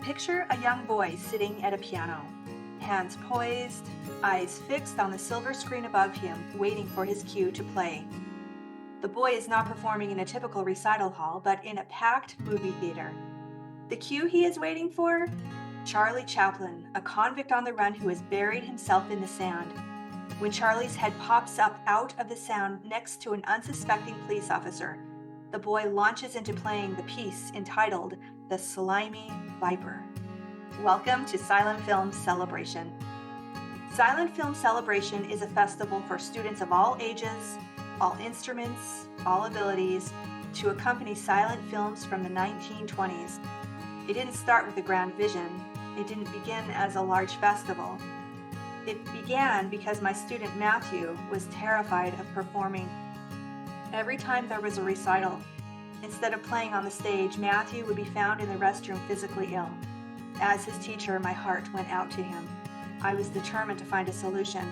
Picture a young boy sitting at a piano, hands poised, eyes fixed on the silver screen above him, waiting for his cue to play. The boy is not performing in a typical recital hall, but in a packed movie theater. The cue he is waiting for? Charlie Chaplin, a convict on the run who has buried himself in the sand. When Charlie's head pops up out of the sound next to an unsuspecting police officer, the boy launches into playing the piece entitled The Slimy Viper. Welcome to Silent Film Celebration. Silent Film Celebration is a festival for students of all ages, all instruments, all abilities, to accompany silent films from the 1920s. It didn't start with a grand vision. It didn't begin as a large festival. It began because my student Matthew was terrified of performing. Every time there was a recital, instead of playing on the stage, Matthew would be found in the restroom physically ill. As his teacher, my heart went out to him. I was determined to find a solution.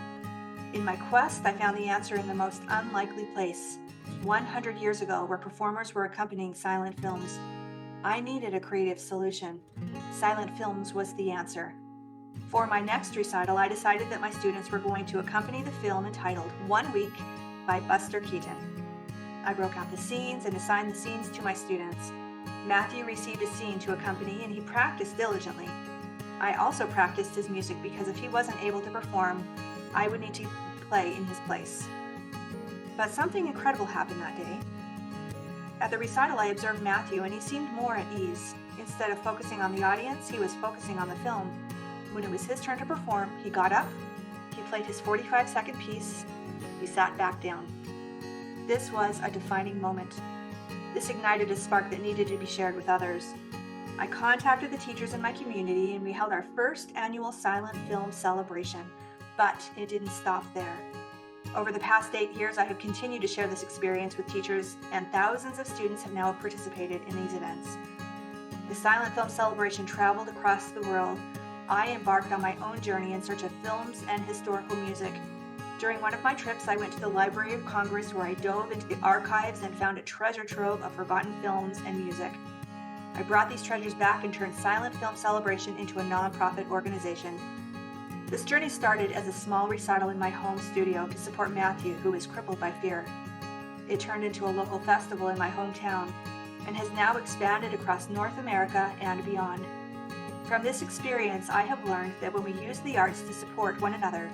In my quest, I found the answer in the most unlikely place, 100 years ago, where performers were accompanying silent films. I needed a creative solution. Silent films was the answer. For my next recital, I decided that my students were going to accompany the film entitled 1 Week by Buster Keaton. I broke out the scenes and assigned the scenes to my students. Matthew received a scene to accompany and he practiced diligently. I also practiced his music because if he wasn't able to perform, I would need to play in his place. But something incredible happened that day. At the recital, I observed Matthew and he seemed more at ease. Instead of focusing on the audience, he was focusing on the film. When it was his turn to perform, he got up, he played his 45-second piece, he sat back down. This was a defining moment. This ignited a spark that needed to be shared with others. I contacted the teachers in my community and we held our first annual silent film celebration, but it didn't stop there. Over the past 8 years, I have continued to share this experience with teachers, and thousands of students have now participated in these events. The silent film celebration traveled across the world. I embarked on my own journey in search of films and historical music. During one of my trips, I went to the Library of Congress where I dove into the archives and found a treasure trove of forgotten films and music. I brought these treasures back and turned Silent Film Celebration into a nonprofit organization. This journey started as a small recital in my home studio to support Matthew, who was crippled by fear. It turned into a local festival in my hometown and has now expanded across North America and beyond. From this experience, I have learned that when we use the arts to support one another,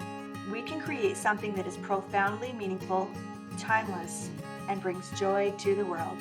we can create something that is profoundly meaningful, timeless, and brings joy to the world.